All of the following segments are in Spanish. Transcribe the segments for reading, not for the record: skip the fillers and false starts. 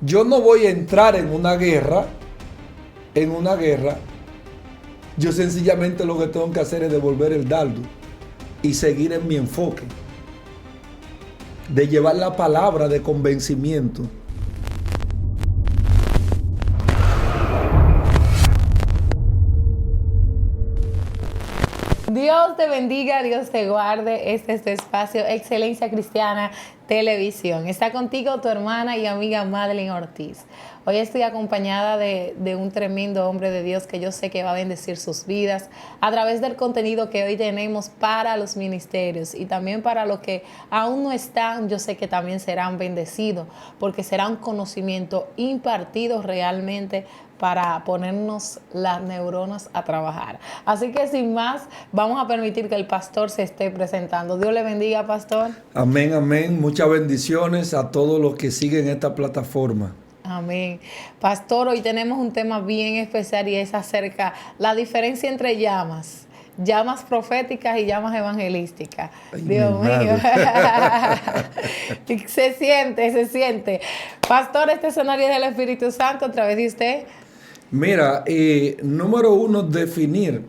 Yo no voy a entrar en una guerra. Yo sencillamente lo que tengo que hacer es devolver el dardo y seguir en mi enfoque de llevar la palabra de convencimiento. Dios te bendiga, Dios te guarde. Este es tu espacio Excelencia Cristiana Televisión. Está contigo tu hermana y amiga Madeline Ortiz. Hoy estoy acompañada de un tremendo hombre de Dios que yo sé que va a bendecir sus vidas a través del contenido que hoy tenemos para los ministerios y también para los que aún no están. Yo sé que también serán bendecidos porque será un conocimiento impartido realmente para ponernos las neuronas a trabajar. Así que sin más, vamos a permitir que el pastor se esté presentando. Dios le bendiga, pastor. Amén, amén. Muchas bendiciones a todos los que siguen esta plataforma. Amén. Pastor, hoy tenemos un tema bien especial y es acerca la diferencia entre llamas. Llamas proféticas y llamas evangelísticas. Ay, Dios mío. Se siente. Pastor, este escenario es del Espíritu Santo a través de usted. Mira, número uno, definir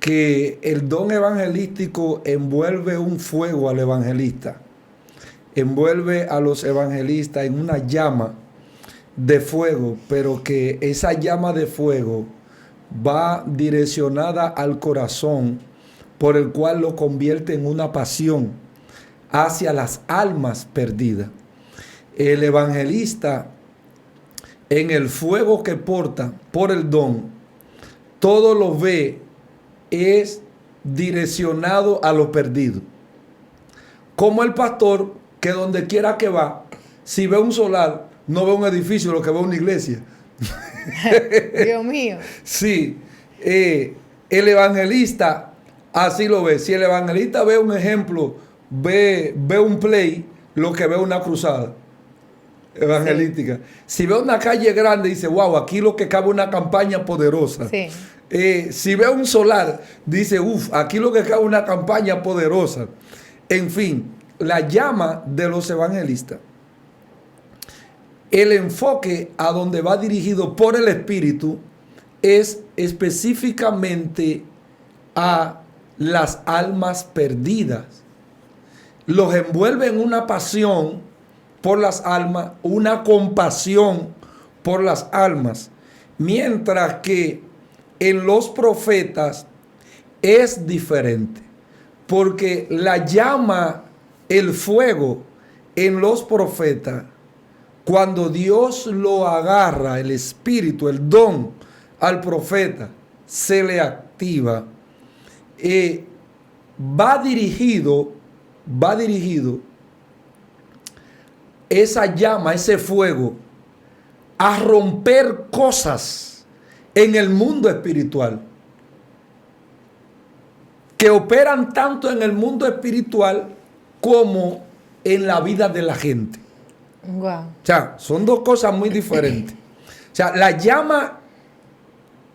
que el don evangelístico envuelve un fuego al evangelista. Envuelve a los evangelistas en una llama de fuego, pero que esa llama de fuego va direccionada al corazón, por el cual lo convierte en una pasión hacia las almas perdidas. El evangelista, en el fuego que porta por el don, todo lo ve es direccionado a lo perdido. Como el pastor, que donde quiera que va, si ve un solar, no ve un edificio, lo que ve una iglesia. Dios mío. Sí, el evangelista así lo ve. Si el evangelista ve un ejemplo, ve un play, lo que ve una cruzada evangelística. Sí. Si ve una calle grande, dice, wow, aquí lo que cabe una campaña poderosa. Sí. Si ve un solar, dice, uff, aquí lo que cabe una campaña poderosa. En fin, la llama de los evangelistas, el enfoque a donde va dirigido por el Espíritu es específicamente a las almas perdidas. Los envuelve en una pasión por las almas, una compasión por las almas, mientras que en los profetas es diferente, porque la llama, el fuego en los profetas, cuando Dios lo agarra, el espíritu, el don al profeta, se le activa, va dirigido esa llama, ese fuego, a romper cosas en el mundo espiritual, que operan tanto en el mundo espiritual como en la vida de la gente. Wow. O sea, son dos cosas muy diferentes. O sea, la llama,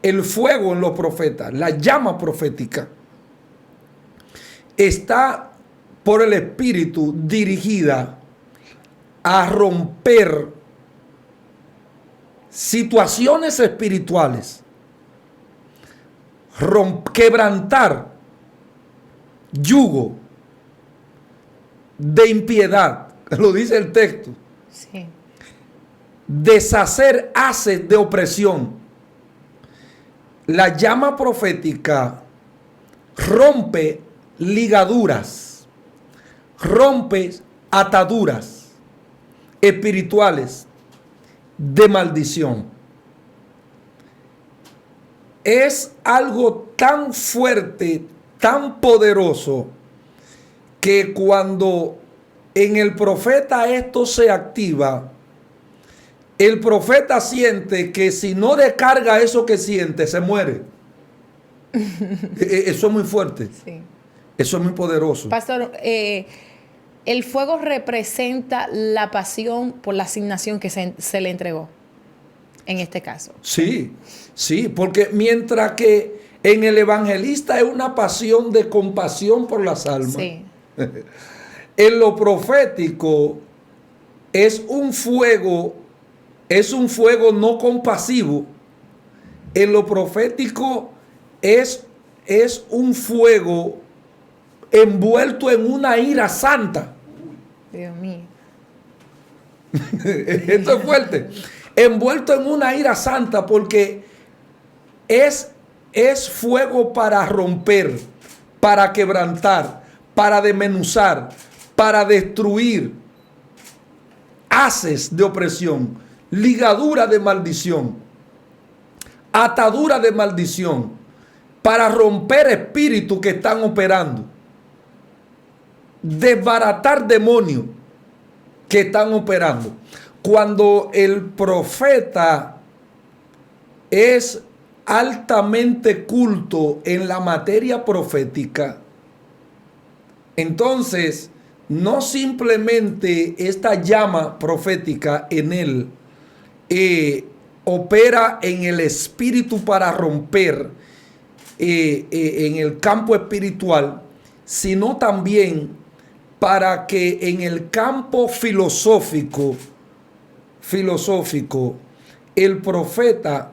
el fuego en los profetas, la llama profética, está por el Espíritu dirigida a romper situaciones espirituales, quebrantar yugo de impiedad, lo dice el texto. Sí. Deshacer haces de opresión. La llama profética rompe ligaduras, rompe ataduras espirituales de maldición. Es algo tan fuerte, tan poderoso, que cuando en el profeta esto se activa, el profeta siente que si no descarga eso que siente, se muere. Eso es muy fuerte. Sí. Eso es muy poderoso. Pastor, el fuego representa la pasión por la asignación que se le entregó, en este caso. Sí, sí, porque mientras que en el evangelista es una pasión de compasión por las almas, Sí. en lo profético es un fuego es un fuego no compasivo. En lo profético es un fuego envuelto en una ira santa. Dios mío. Esto es fuerte. Envuelto en una ira santa porque es fuego para romper, para quebrantar, para desmenuzar, para destruir haces de opresión, ligadura de maldición, atadura de maldición, para romper espíritus que están operando, desbaratar demonios que están operando. Cuando el profeta es altamente culto en la materia profética, entonces no simplemente esta llama profética en él opera en el espíritu para romper en el campo espiritual, sino también para que en el campo filosófico el profeta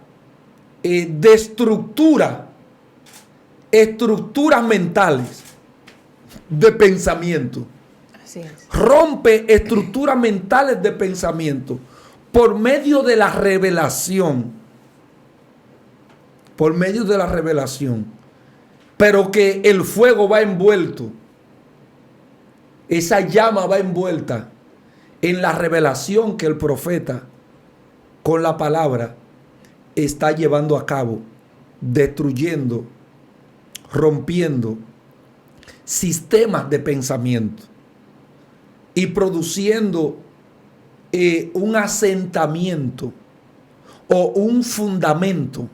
destructura estructuras mentales de pensamiento. Así es. Rompe estructuras mentales de pensamiento por medio de la revelación. Por medio de la revelación. Pero que el fuego va envuelto. Esa llama va envuelta en la revelación que el profeta con la palabra está llevando a cabo, destruyendo, rompiendo sistemas de pensamiento y produciendo un asentamiento o un fundamento,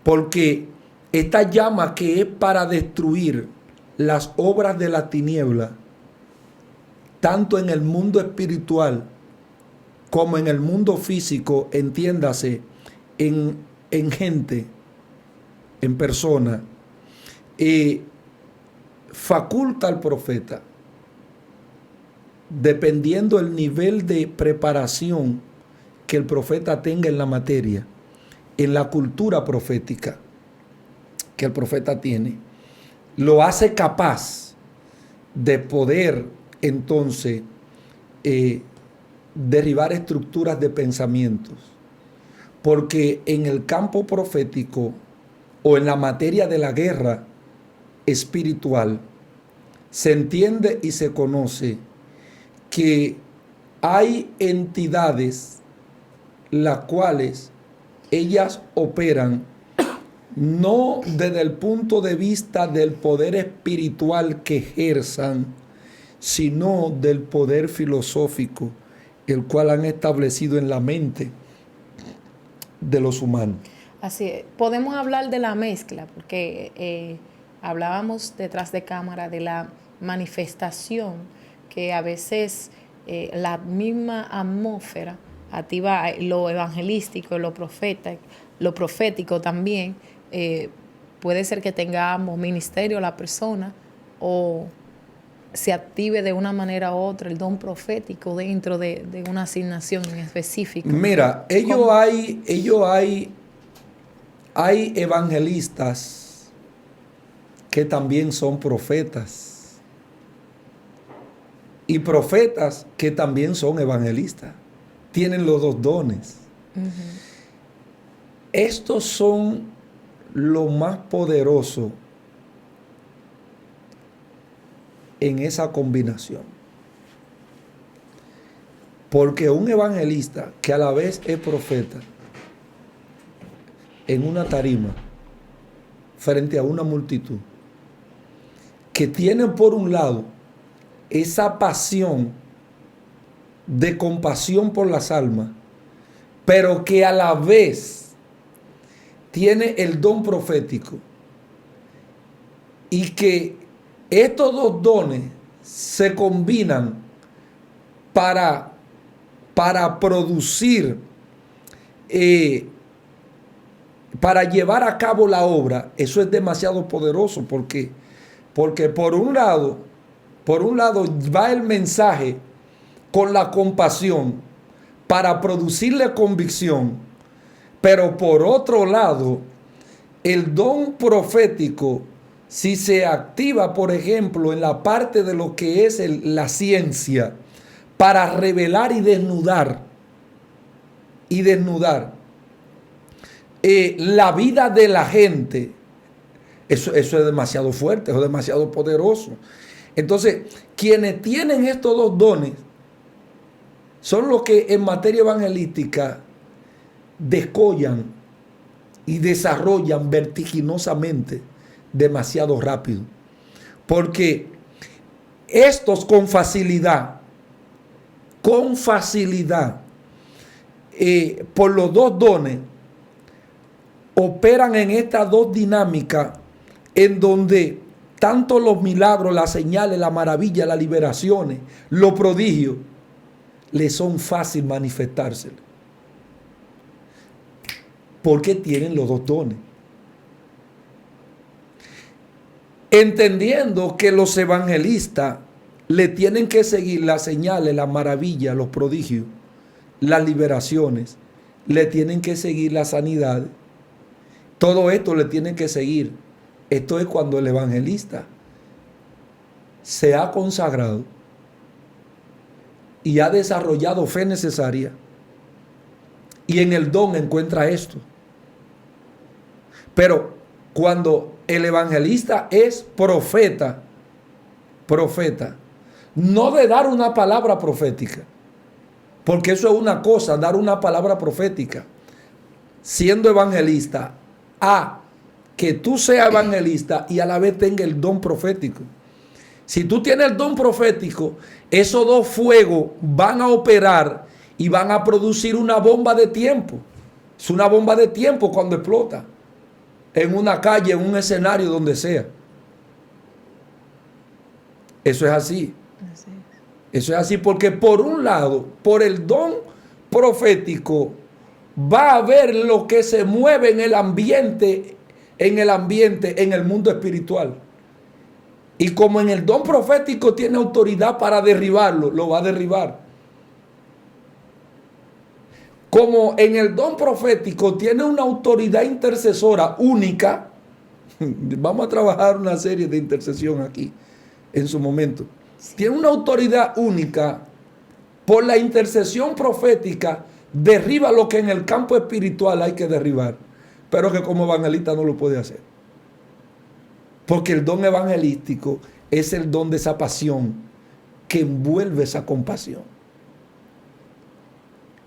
porque esta llama que es para destruir las obras de la tiniebla, tanto en el mundo espiritual como en el mundo físico, entiéndase, en gente, en persona, faculta al profeta, dependiendo el nivel de preparación que el profeta tenga en la materia, en la cultura profética que el profeta tiene, lo hace capaz de poder entonces derribar estructuras de pensamientos. Porque en el campo profético o en la materia de la guerra espiritual se entiende y se conoce que hay entidades las cuales ellas operan no desde el punto de vista del poder espiritual que ejerzan, sino del poder filosófico, el cual han establecido en la mente de los humanos. Así es. Podemos hablar de la mezcla, porque hablábamos detrás de cámara de la manifestación que a veces la misma atmósfera activa lo evangelístico, lo profético también. Puede ser que tengamos ministerio la persona o se active de una manera u otra el don profético dentro de una asignación en específico. Mira, hay evangelistas que también son profetas y profetas que también son evangelistas. Tienen los dos dones. Estos son lo más poderoso en esa combinación. Porque un evangelista que a la vez es profeta en una tarima frente a una multitud, que tiene por un lado esa pasión de compasión por las almas, pero que a la vez tiene el don profético, y que estos dos dones se combinan para producir, para llevar a cabo la obra. Eso es demasiado poderoso porque por un lado va el mensaje con la compasión, para producirle convicción, pero por otro lado, el don profético, si se activa, por ejemplo, en la parte de lo que es la ciencia, para revelar y desnudar, la vida de la gente, eso es demasiado fuerte, eso es demasiado poderoso. Entonces, quienes tienen estos dos dones son los que en materia evangelística descollan y desarrollan vertiginosamente demasiado rápido. Porque estos con facilidad, por los dos dones, operan en estas dos dinámicas en donde tanto los milagros, las señales, la maravilla, las liberaciones, los prodigios, les son fácil manifestarse. Porque tienen los dos dones. Entendiendo que los evangelistas le tienen que seguir las señales, las maravillas, los prodigios, las liberaciones, le tienen que seguir la sanidad. Todo esto le tienen que seguir. Esto es cuando el evangelista se ha consagrado y ha desarrollado fe necesaria y en el don encuentra esto. Pero cuando el evangelista es profeta, no de dar una palabra profética, porque eso es una cosa, dar una palabra profética, siendo evangelista, que tú seas evangelista y a la vez tenga el don profético. Si tú tienes el don profético, esos dos fuegos van a operar y van a producir una bomba de tiempo. Es una bomba de tiempo cuando explota. En una calle, en un escenario, donde sea. Eso es así. Eso es así porque por un lado, por el don profético, va a haber lo que se mueve en el ambiente, en el mundo espiritual. Y como en el don profético tiene autoridad para derribarlo, lo va a derribar. Como en el don profético tiene una autoridad intercesora única, vamos a trabajar una serie de intercesión aquí en su momento. Tiene una autoridad única, por la intercesión profética derriba lo que en el campo espiritual hay que derribar, pero que como evangelista no lo puede hacer. Porque el don evangelístico es el don de esa pasión que envuelve esa compasión.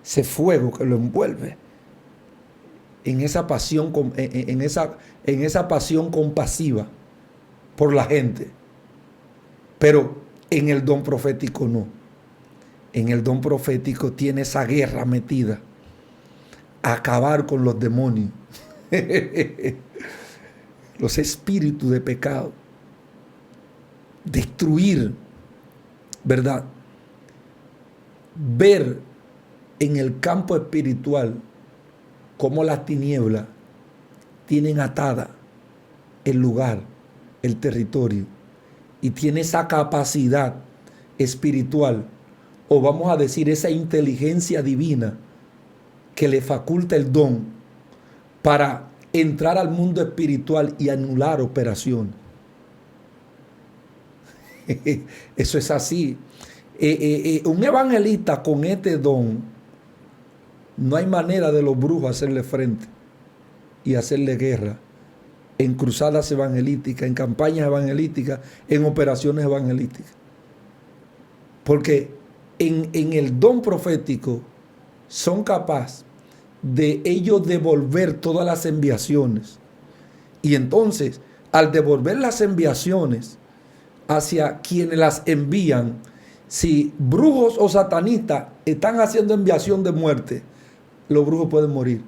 Ese fuego que lo envuelve en esa pasión, en esa pasión compasiva por la gente. Pero en el don profético no. En el don profético tiene esa guerra metida. Acabar con los demonios. Los espíritus de pecado. Destruir, ¿verdad? Ver en el campo espiritual cómo las tinieblas tienen atada el lugar, el territorio, y tiene esa capacidad espiritual, o vamos a decir esa inteligencia divina que le faculta el don para entrar al mundo espiritual y anular operaciones. Eso es así. Un evangelista con este don, no hay manera de los brujos hacerle frente y hacerle guerra en cruzadas evangelísticas, en campañas evangelísticas, en operaciones evangelísticas. Porque en el don profético son capaces de ellos devolver todas las enviaciones. Y entonces, al devolver las enviaciones hacia quienes las envían, si brujos o satanistas están haciendo enviación de muerte, los brujos pueden morir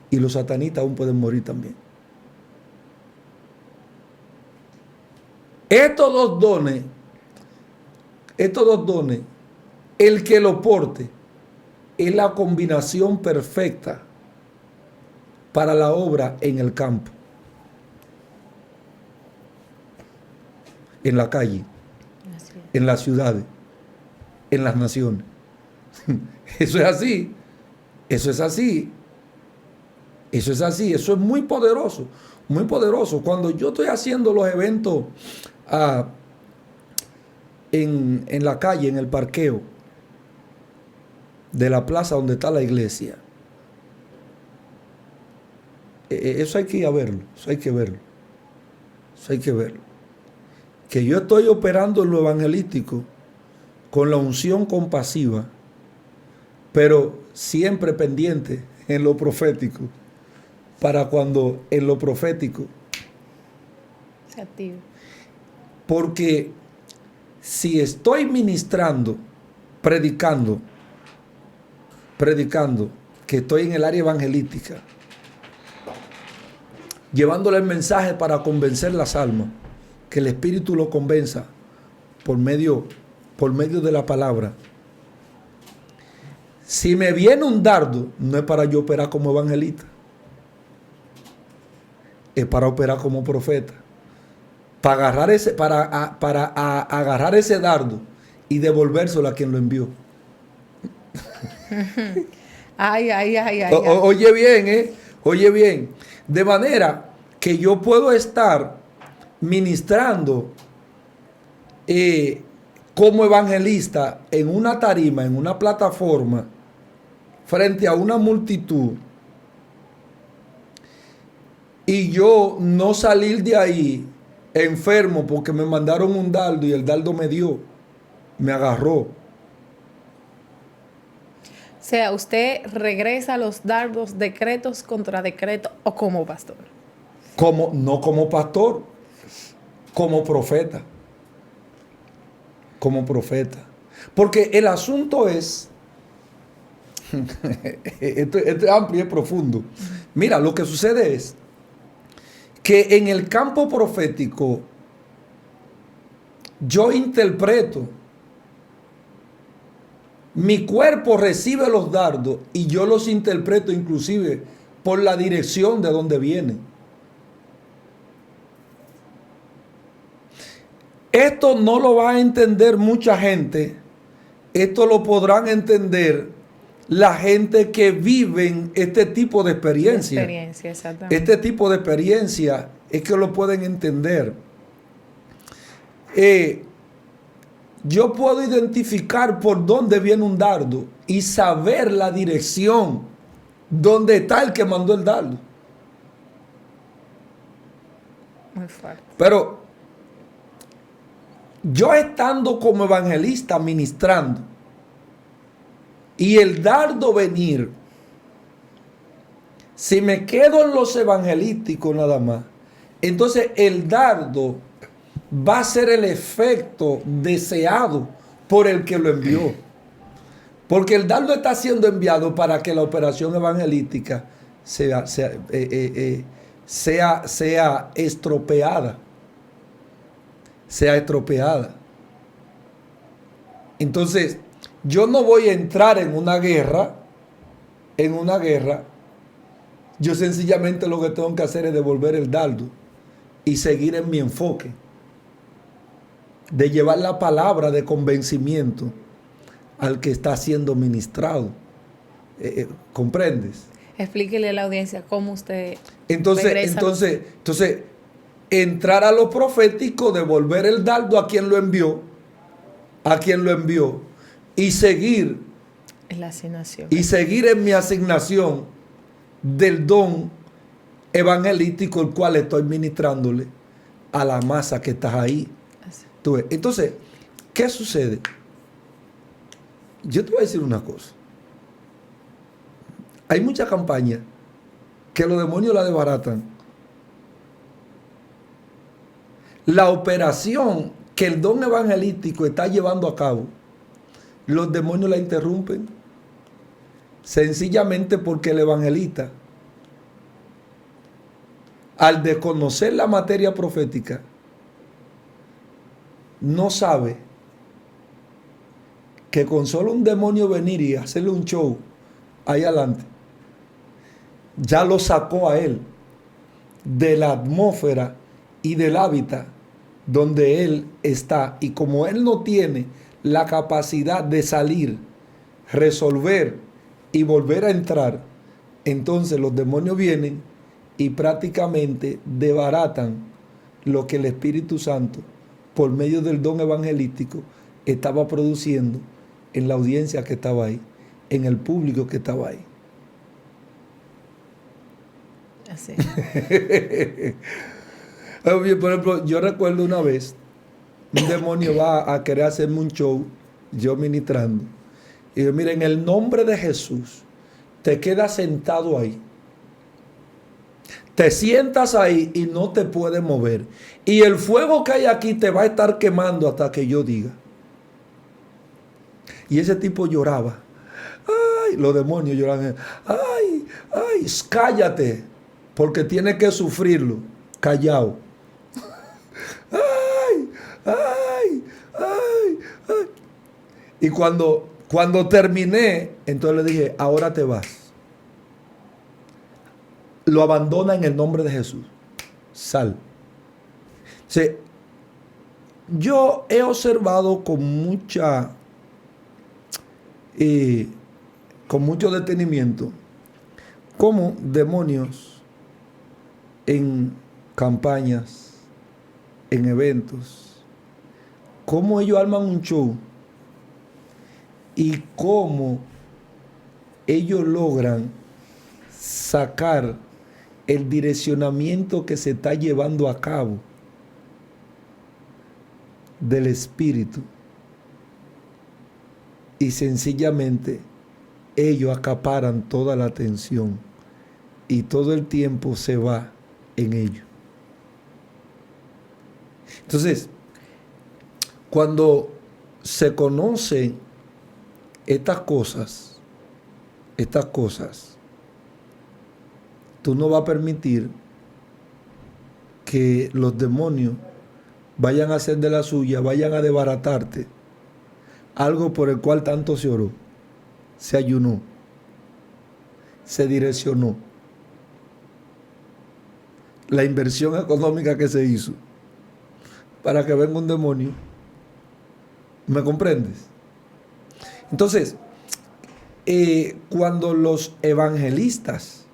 y los satanistas aún pueden morir también. Estos dos dones, el que lo porte, es la combinación perfecta para la obra en el campo, en la calle, en las ciudades, en las naciones. Eso es así. Eso es así. Eso es así. Eso es muy poderoso. Muy poderoso. Cuando yo estoy haciendo los eventos en la calle, en el parqueo de la plaza donde está la iglesia, eso hay que ir a verlo. Eso hay que verlo. Eso hay que verlo. Que yo estoy operando en lo evangelístico con la unción compasiva, pero siempre pendiente en lo profético, para cuando en lo profético Se activa. Porque si estoy ministrando, predicando, que estoy en el área evangelística, llevándole el mensaje para convencer las almas, que el Espíritu lo convenza por medio de la palabra. Si me viene un dardo, no es para yo operar como evangelista, es para operar como profeta. Para agarrar ese dardo y devolvérselo a quien lo envió. Ay. Oye bien, oye bien. De manera que yo puedo estar ministrando como evangelista en una tarima, en una plataforma, frente a una multitud, y yo no salir de ahí enfermo porque me mandaron un dardo y el dardo me agarró. O sea, usted regresa a los dardos, decretos contra decretos, o como pastor. No como pastor, como profeta. Como profeta. Porque el asunto es, esto es amplio y es profundo. Mira, lo que sucede es que en el campo profético yo interpreto, mi cuerpo recibe los dardos y yo los interpreto inclusive por la dirección de donde vienen. Esto no lo va a entender mucha gente, esto lo podrán entender la gente que viven este tipo de experiencia. Exactamente. Este tipo de experiencia es que lo pueden entender. Yo puedo identificar por dónde viene un dardo y saber la dirección donde está el que mandó el dardo. Muy fuerte. Pero yo estando como evangelista ministrando y el dardo venir, si me quedo en los evangelísticos nada más, entonces el dardo va a ser el efecto deseado por el que lo envió. Porque el dardo está siendo enviado para que la operación evangelística sea estropeada. Sea estropeada. Entonces, yo no voy a entrar en una guerra. Yo sencillamente lo que tengo que hacer es devolver el dardo y seguir en mi enfoque de llevar la palabra de convencimiento al que está siendo ministrado. ¿Comprendes? Explíquele a la audiencia cómo usted Entonces, entrar a lo profético, devolver el dardo a quien lo envió, y seguir en la asignación. Y seguir en mi asignación del don evangelístico, el cual estoy ministrándole a la masa que está ahí. ¿Tú ves? Entonces, ¿qué sucede? Yo te voy a decir una cosa. Hay mucha campaña que los demonios la desbaratan. La operación que el don evangelístico está llevando a cabo, los demonios la interrumpen. Sencillamente porque el evangelista, al desconocer la materia profética, no sabe que con solo un demonio venir y hacerle un show ahí adelante, ya lo sacó a él de la atmósfera y del hábitat donde él está. Y como él no tiene la capacidad de salir resolver y volver a entrar, entonces los demonios vienen y prácticamente desbaratan lo que el Espíritu Santo, por medio del don evangelístico, estaba produciendo en la audiencia que estaba ahí, en el público que estaba ahí. Así. Por ejemplo, yo recuerdo una vez, un demonio va a querer hacerme un show, yo ministrando. Y yo, mira, en el nombre de Jesús, te quedas sentado ahí. Te sientas ahí y no te puedes mover. Y el fuego que hay aquí te va a estar quemando hasta que yo diga. Y ese tipo lloraba. Ay, los demonios lloraban. Ay, ay, cállate, porque tienes que sufrirlo. Callado. Ay, ay, ay, ay. Y cuando terminé, entonces le dije, ahora te vas. Lo abandona en el nombre de Jesús. Sal. Sí, yo he observado con mucho detenimiento cómo demonios en campañas, en eventos, cómo ellos arman un show y cómo ellos logran sacar el direccionamiento que se está llevando a cabo del espíritu y sencillamente ellos acaparan toda la atención y todo el tiempo se va en ello. Entonces, cuando se conocen estas cosas, tú no vas a permitir que los demonios vayan a hacer de la suya, vayan a desbaratarte algo por el cual tanto se oró, se ayunó, se direccionó. La inversión económica que se hizo para que venga un demonio. ¿Me comprendes? Entonces, cuando los evangelistas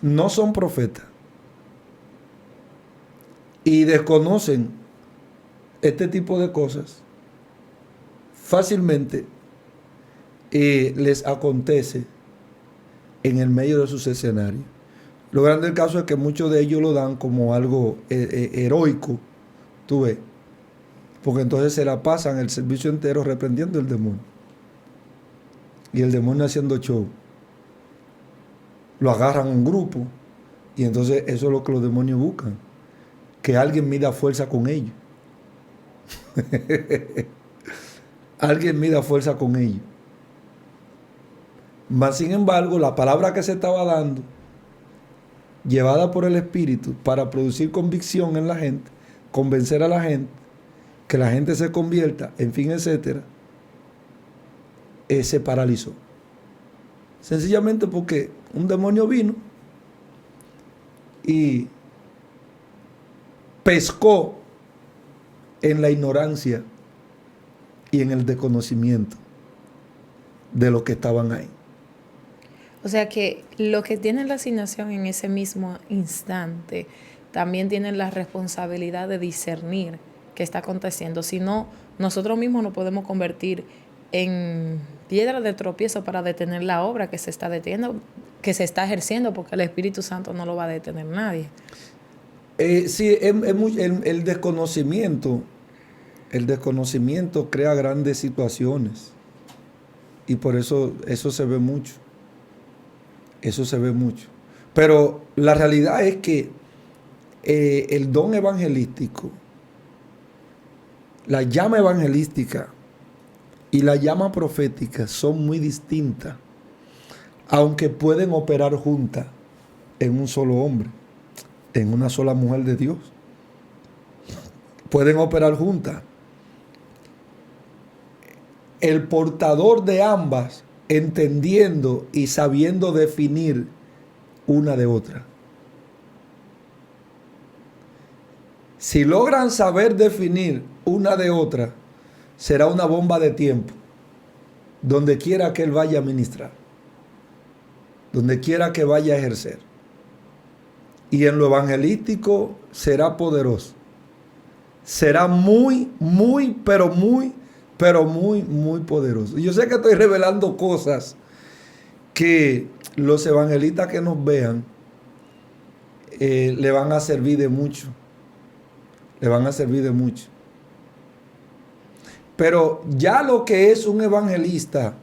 no son profetas y desconocen este tipo de cosas, fácilmente les acontece en el medio de sus escenarios. Lo grande del caso es que muchos de ellos lo dan como algo heroico, tú ves, porque entonces se la pasan el servicio entero reprendiendo el demonio y el demonio haciendo show. Lo agarran un grupo y entonces eso es lo que los demonios buscan, que alguien mida fuerza con ellos. Alguien mida fuerza con ellos. Mas sin embargo, la palabra que se estaba dando, llevada por el Espíritu para producir convicción en la gente, convencer a la gente, que la gente se convierta, en fin, etcétera, se paralizó. Sencillamente porque un demonio vino y pescó en la ignorancia y en el desconocimiento de los que estaban ahí. O sea que los que tienen la asignación en ese mismo instante también tienen la responsabilidad de discernir qué está aconteciendo. Si no, nosotros mismos nos podemos convertir en piedra de tropiezo para detener la obra que se está deteniendo, que se está ejerciendo, porque el Espíritu Santo no lo va a detener nadie. Sí, el desconocimiento crea grandes situaciones y por eso se ve mucho. Eso se ve mucho. Pero la realidad es que el don evangelístico, la llama evangelística y la llama profética son muy distintas, aunque pueden operar juntas en un solo hombre, en una sola mujer de Dios. Pueden operar juntas. El portador de ambas, entendiendo y sabiendo definir una de otra. Si logran saber definir una de otra, será una bomba de tiempo donde quiera que él vaya a ministrar, donde quiera que vaya a ejercer. Y en lo evangelístico será poderoso. Será muy, muy, muy poderoso. Y yo sé que estoy revelando cosas que los evangelistas que nos vean le van a servir de mucho. Le van a servir de mucho. Pero ya lo que es un evangelista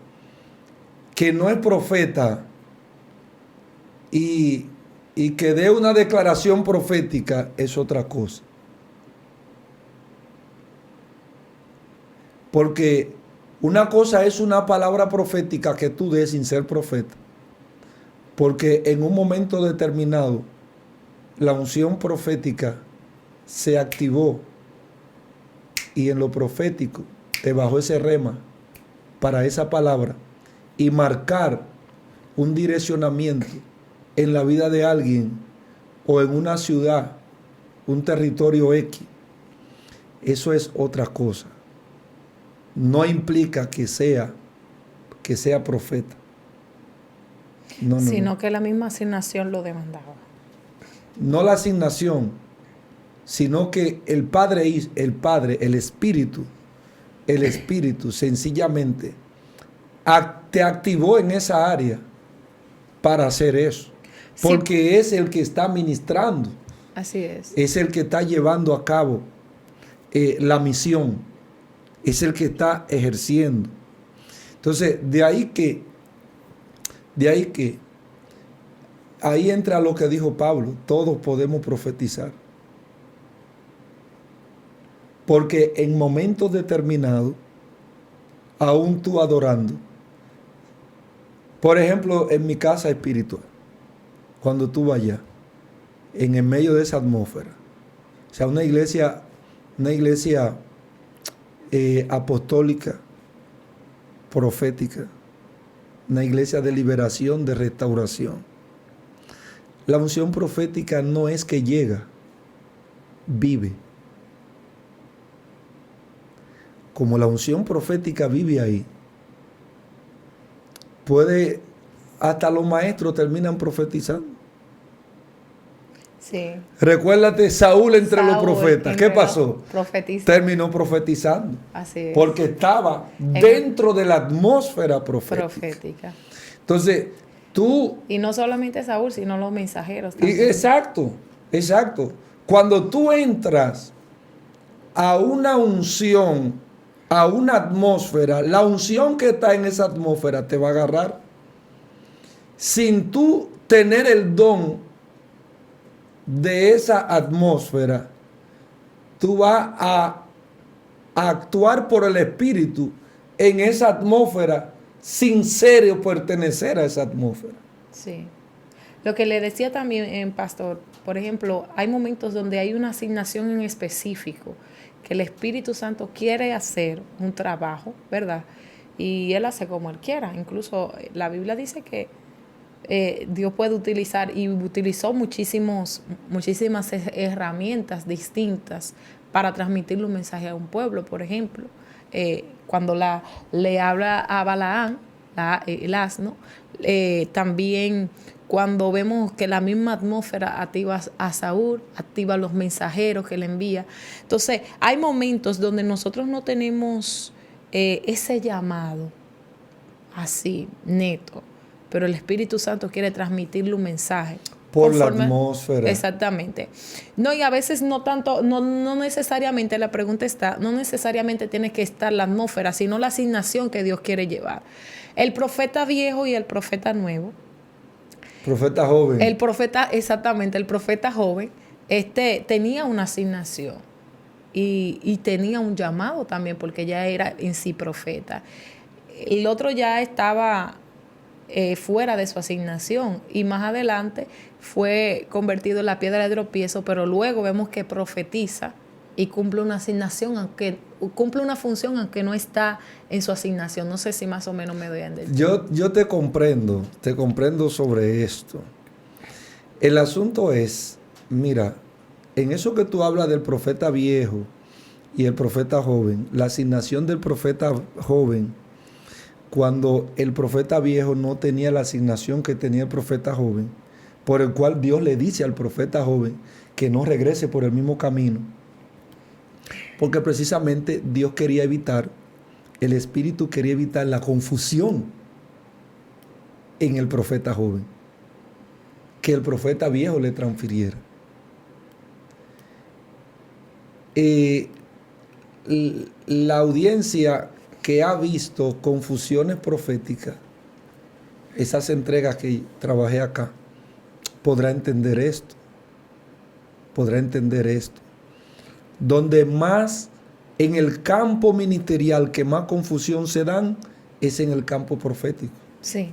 que no es profeta y que dé una declaración profética es otra cosa. Porque una cosa es una palabra profética que tú des sin ser profeta. Porque en un momento determinado la unción profética se activó y en lo profético te bajó ese rema para esa palabra y marcar un direccionamiento en la vida de alguien o en una ciudad, un territorio X. Eso es otra cosa. No implica que sea profeta. No, sino que la misma asignación lo demandaba. No la asignación, sino que el Espíritu sencillamente te activó en esa área para hacer eso. Porque sí, es el que está ministrando. Así es. Es el que está llevando a cabo la misión. Es el que está ejerciendo. Entonces, ahí entra lo que dijo Pablo, todos podemos profetizar. Porque en momentos determinados, aún tú adorando, por ejemplo, en mi casa espiritual, cuando tú vayas, en el medio de esa atmósfera, o sea, una iglesia apostólica, profética, una iglesia de liberación, de restauración. La unción profética no es que llega, vive. Como la unción profética vive ahí, hasta los maestros terminan profetizando. Sí. Recuérdate, Saúl entre los profetas. ¿Qué pasó? Terminó profetizando. Así es. Porque estaba dentro de la atmósfera profética. Entonces, y no solamente Saúl, sino los mensajeros también. Exacto. Cuando tú entras a una unción, a una atmósfera, la unción que está en esa atmósfera te va a agarrar. Sin tú tener el don de esa atmósfera, tú vas a actuar por el Espíritu en esa atmósfera sin ser o pertenecer a esa atmósfera. Sí. Lo que le decía también, pastor, por ejemplo, hay momentos donde hay una asignación en específico que el Espíritu Santo quiere hacer un trabajo, ¿verdad? Y Él hace como Él quiera. Incluso la Biblia dice que Dios puede utilizar y utilizó muchísimas herramientas distintas para transmitirle un mensaje a un pueblo. Por ejemplo, cuando le habla a Balaam, el asno, también cuando vemos que la misma atmósfera activa a Saúl, activa los mensajeros que le envía. Entonces, hay momentos donde nosotros no tenemos ese llamado así, neto, pero el Espíritu Santo quiere transmitirle un mensaje. Por la atmósfera. Exactamente. No, y a veces no tanto, no necesariamente, la pregunta está, no necesariamente tiene que estar la atmósfera, sino la asignación que Dios quiere llevar. El profeta viejo y el profeta nuevo. Profeta joven. El profeta joven, tenía una asignación y tenía un llamado también, porque ya era en sí profeta. El otro ya estaba fuera de su asignación y más adelante fue convertido en la piedra de tropiezo, pero luego vemos que profetiza y cumple una asignación, cumple una función aunque no está en su asignación. No sé si más o menos me doy a entender. Yo te comprendo sobre esto. El asunto es, mira, en eso que tú hablas del profeta viejo y el profeta joven, la asignación del profeta joven cuando el profeta viejo no tenía la asignación que tenía el profeta joven, por el cual Dios le dice al profeta joven que no regrese por el mismo camino, porque precisamente Dios quería evitar, el Espíritu quería evitar la confusión en el profeta joven, que el profeta viejo le transfiriera. La audiencia que ha visto confusiones proféticas, esas entregas que trabajé acá, podrá entender esto. Podrá entender esto. Donde más, en el campo ministerial que más confusión se dan, es en el campo profético. Sí.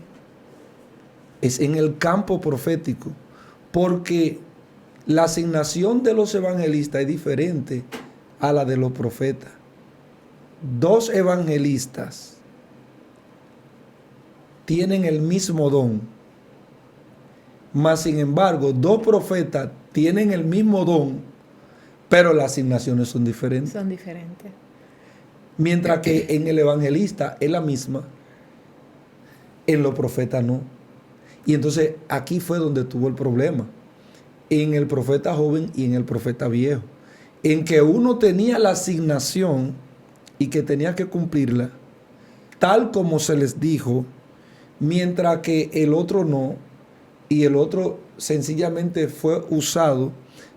Es en el campo profético. Porque la asignación de los evangelistas es diferente a la de los profetas. Dos evangelistas tienen el mismo don, mas sin embargo, dos profetas tienen el mismo don, pero las asignaciones son diferentes. Son diferentes. Mientras que en el evangelista es la misma, en los profetas no. Y entonces aquí fue donde tuvo el problema, en el profeta joven y en el profeta viejo, en que uno tenía la asignación y que tenía que cumplirla, tal como se les dijo, mientras que el otro no, y el otro sencillamente fue usado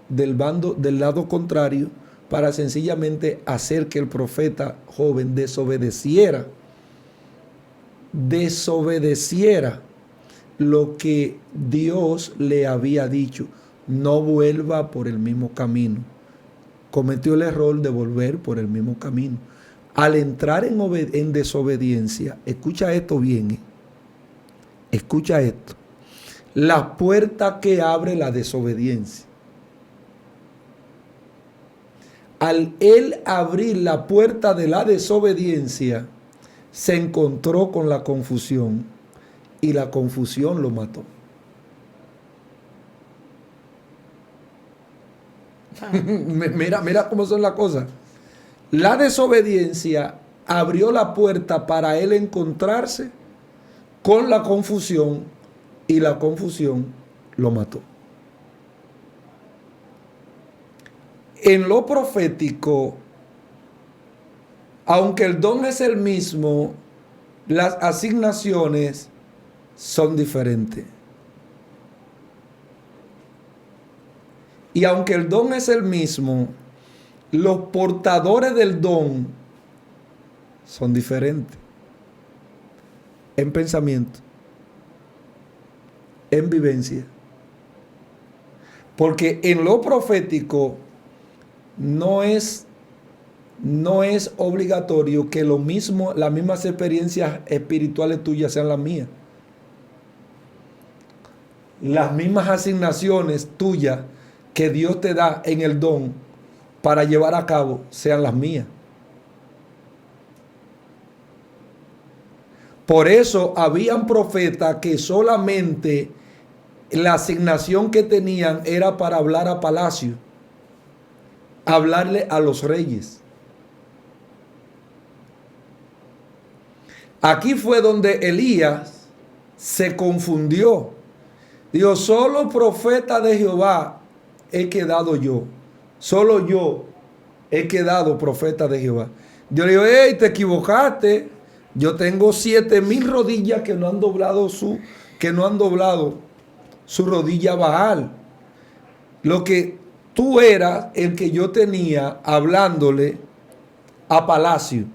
del lado contrario para sencillamente hacer que el profeta joven desobedeciera lo que Dios le había dicho. No vuelva por el mismo camino. Cometió el error de volver por el mismo camino. Al entrar en desobediencia, escucha esto bien, escucha esto. La puerta que abre la desobediencia. Al él abrir la puerta de la desobediencia, se encontró con la confusión y la confusión lo mató. Mira cómo son las cosas. La desobediencia abrió la puerta para él encontrarse con la confusión y la confusión lo mató. En lo profético, aunque el don es el mismo, las asignaciones son diferentes. Y aunque el don es el mismo, los portadores del don son diferentes. En pensamiento, en vivencia. Porque en lo profético no es obligatorio que las mismas experiencias espirituales tuyas sean las mías. Las mismas asignaciones tuyas que Dios te da en el don para llevar a cabo sean las mías. Por eso habían profetas que solamente la asignación que tenían era para hablar a palacio, hablarle a los reyes. Aquí fue donde Elías se confundió. Dijo, solo profeta de Jehová he quedado yo. Solo yo he quedado profeta de Jehová. Yo le digo, hey, te equivocaste. Yo tengo 7,000 rodillas que no han doblado su rodilla a Baal. Lo que tú eras el que yo tenía hablándole a palacio.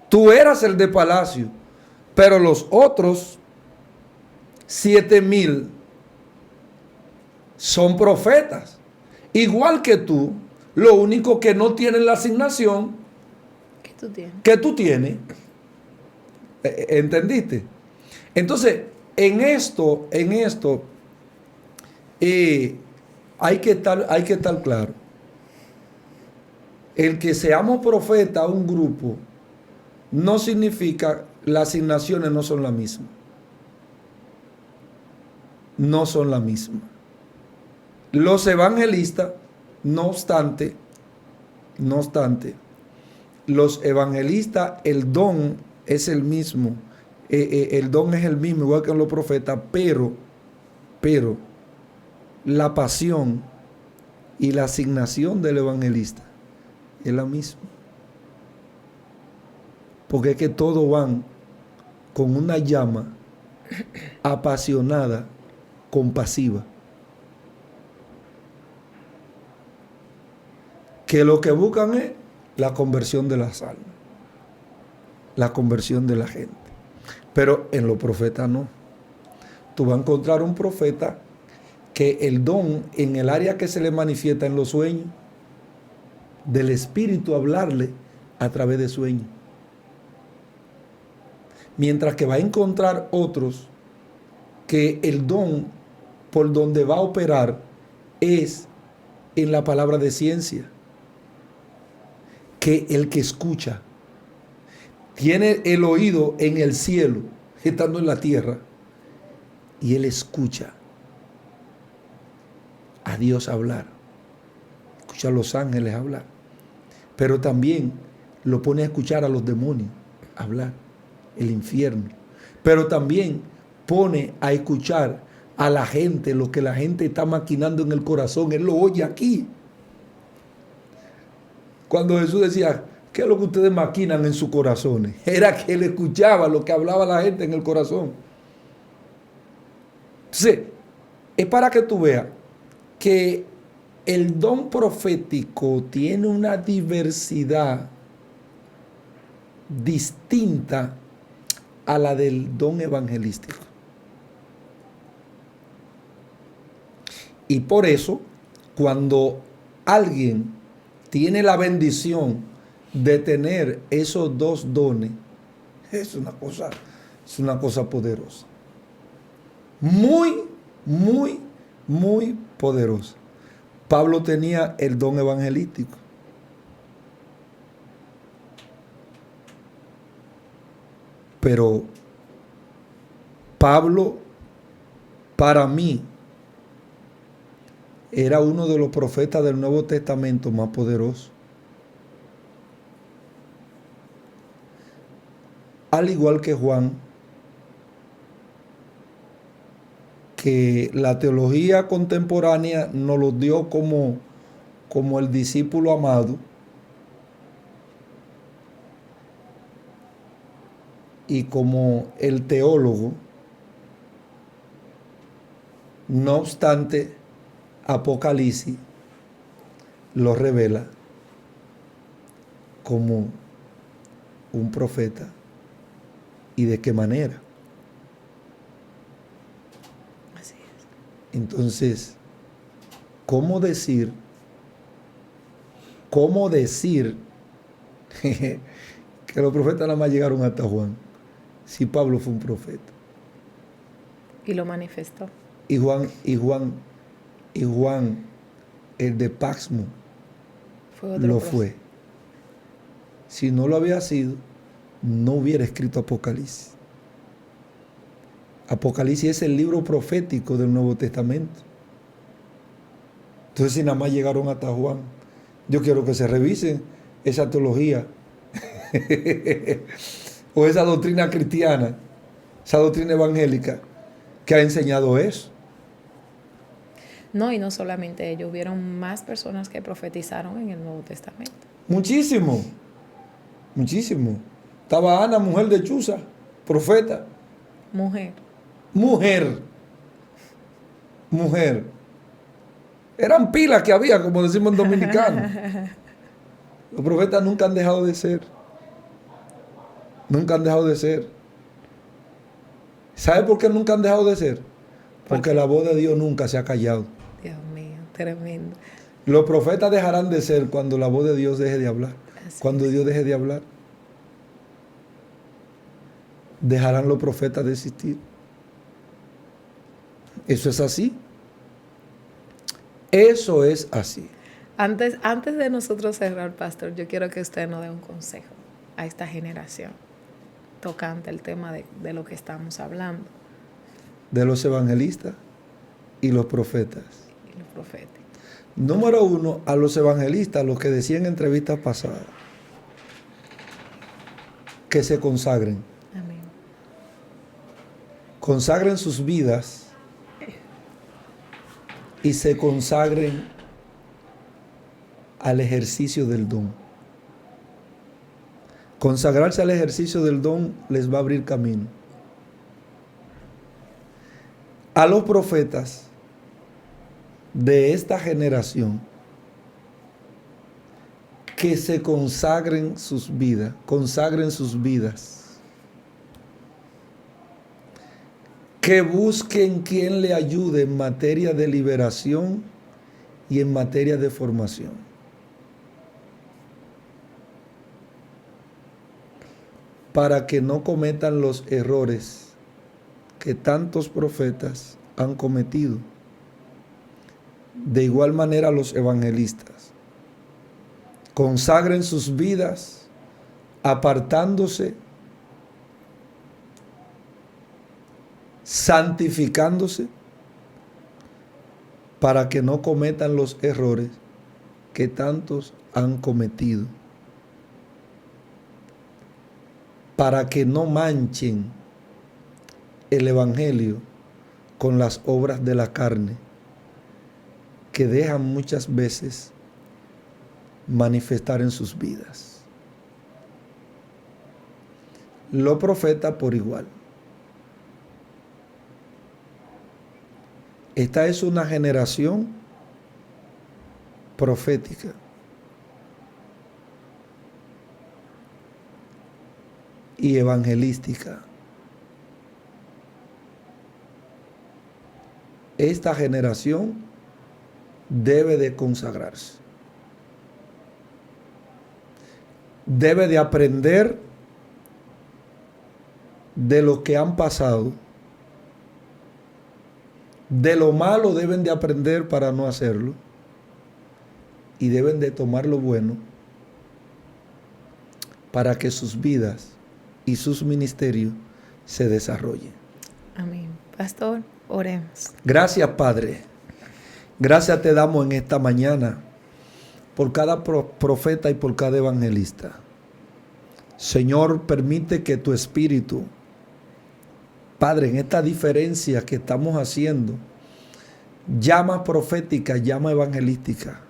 Tú eras el de palacio, pero los otros 7,000 son profetas. Igual que tú, lo único que no tienen la asignación que tú tienes. ¿Entendiste? Entonces, en esto hay que estar claro. El que seamos profetas a un grupo no significa las asignaciones no son las mismas. No son las mismas. Los evangelistas, no obstante, los evangelistas, el don es el mismo. El don es el mismo, igual que en los profetas, pero la pasión y la asignación del evangelista es la misma. Porque es que todos van con una llama apasionada, compasiva, que lo que buscan es la conversión de las almas, la conversión de la gente. Pero en los profetas no. Tú vas a encontrar un profeta que el don en el área que se le manifiesta en los sueños, del Espíritu hablarle a través de sueños. Mientras que va a encontrar otros que el don por donde va a operar es en la palabra de ciencia. Que el que escucha tiene el oído en el cielo, estando en la tierra, y él escucha a Dios hablar, escucha a los ángeles hablar, pero también lo pone a escuchar a los demonios hablar, el infierno, pero también pone a escuchar a la gente, lo que la gente está maquinando en el corazón, él lo oye aquí. Cuando Jesús decía, ¿qué es lo que ustedes maquinan en sus corazones? Era que él escuchaba lo que hablaba la gente en el corazón. Entonces, es para que tú veas que el don profético tiene una diversidad distinta a la del don evangelístico. Y por eso, cuando alguien tiene la bendición de tener esos dos dones, es una cosa poderosa. Muy, muy, muy poderosa. Pablo tenía el don evangelístico. Pero Pablo, para mí, era uno de los profetas del Nuevo Testamento más poderosos. Al igual que Juan, que la teología contemporánea nos lo dio como el discípulo amado, y como el teólogo. No obstante, Apocalipsis lo revela como un profeta. ¿Y de qué manera? Así es. Entonces, ¿cómo decir que los profetas nada más llegaron hasta Juan? Si Pablo fue un profeta. Y lo manifestó. Y Juan, el de Paxmo, lo fue. Si no lo había sido, no hubiera escrito Apocalipsis. Apocalipsis es el libro profético del Nuevo Testamento. Entonces, si nada más llegaron hasta Juan, yo quiero que se revise esa teología o esa doctrina cristiana, esa doctrina evangélica que ha enseñado eso. No, y no solamente ellos, hubieron más personas que profetizaron en el Nuevo Testamento. Muchísimo, muchísimo. Estaba Ana, mujer de Chuza, profeta. Mujer. Eran pilas que había, como decimos en dominicano. Los profetas nunca han dejado de ser. Nunca han dejado de ser. ¿Sabe por qué nunca han dejado de ser? Porque la voz de Dios nunca se ha callado. Dios mío, tremendo. Los profetas dejarán de ser cuando la voz de Dios deje de hablar. Cuando Dios deje de hablar, dejarán los profetas de existir. Eso es así. Eso es así. Antes de nosotros cerrar, pastor, yo quiero que usted nos dé un consejo a esta generación tocante el tema de lo que estamos hablando. De los evangelistas y los profetas. Y los profetas. Número uno, a los evangelistas, los que decían en entrevistas pasadas, que se consagren. Amén. Consagren sus vidas y se consagren al ejercicio del don. Consagrarse al ejercicio del don les va a abrir camino. A los profetas de esta generación que se consagren sus vidas, que busquen quien le ayude en materia de liberación y en materia de formación. Para que no cometan los errores que tantos profetas han cometido. De igual manera los evangelistas. Consagren sus vidas apartándose, santificándose, para que no cometan los errores que tantos han cometido. Para que no manchen el evangelio con las obras de la carne, que dejan muchas veces manifestar en sus vidas. Los profetas por igual. Esta es una generación profética. Y evangelística. Esta generación debe de consagrarse. Debe de aprender de lo que han pasado. De lo malo deben de aprender para no hacerlo. Y deben de tomar lo bueno para que sus vidas y sus ministerios se desarrollen. Amén. Pastor, oremos. Gracias, Padre. Gracias te damos en esta mañana por cada profeta y por cada evangelista. Señor, permite que tu Espíritu, Padre, en esta diferencia que estamos haciendo, llama profética, llama evangelística,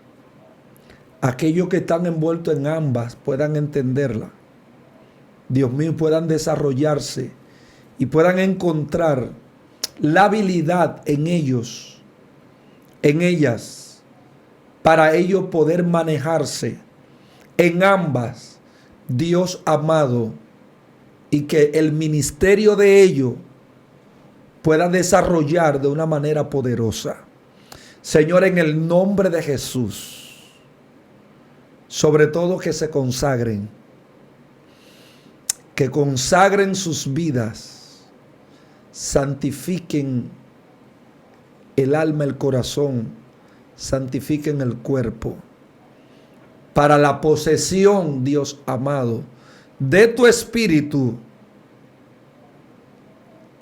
aquellos que están envueltos en ambas puedan entenderla. Dios mío, puedan desarrollarse y puedan encontrar la habilidad en ellos, en ellas, para ellos poder manejarse en ambas, Dios amado, y que el ministerio de ellos pueda desarrollar de una manera poderosa. Señor, en el nombre de Jesús, sobre todo que se consagren, que consagren sus vidas, santifiquen el alma, el corazón, santifiquen el cuerpo, para la posesión, Dios amado, de tu Espíritu,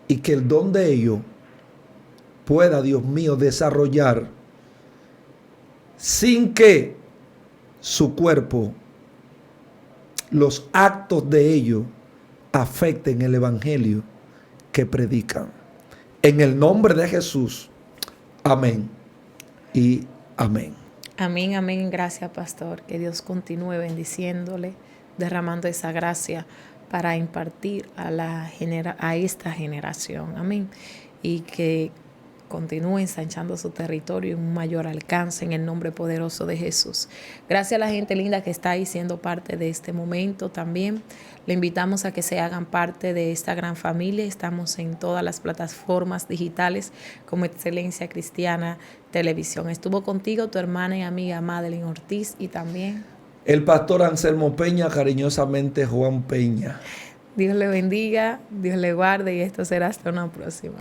y que el don de ello pueda, Dios mío, desarrollar sin que su cuerpo, los actos de ellos, afecten el evangelio que predican. En el nombre de Jesús. Amén y amén. Amén, amén. Gracias, pastor. Que Dios continúe bendiciéndole, derramando esa gracia para impartir a esta generación. Amén. Y que continúe ensanchando su territorio en un mayor alcance en el nombre poderoso de Jesús. Gracias a la gente linda que está ahí siendo parte de este momento también. Le invitamos a que se hagan parte de esta gran familia. Estamos en todas las plataformas digitales como Excelencia Cristiana Televisión. Estuvo contigo tu hermana y amiga Madeline Ortiz y también el pastor Anselmo Peña, cariñosamente Juan Peña. Dios le bendiga, Dios le guarde y esto será hasta una próxima.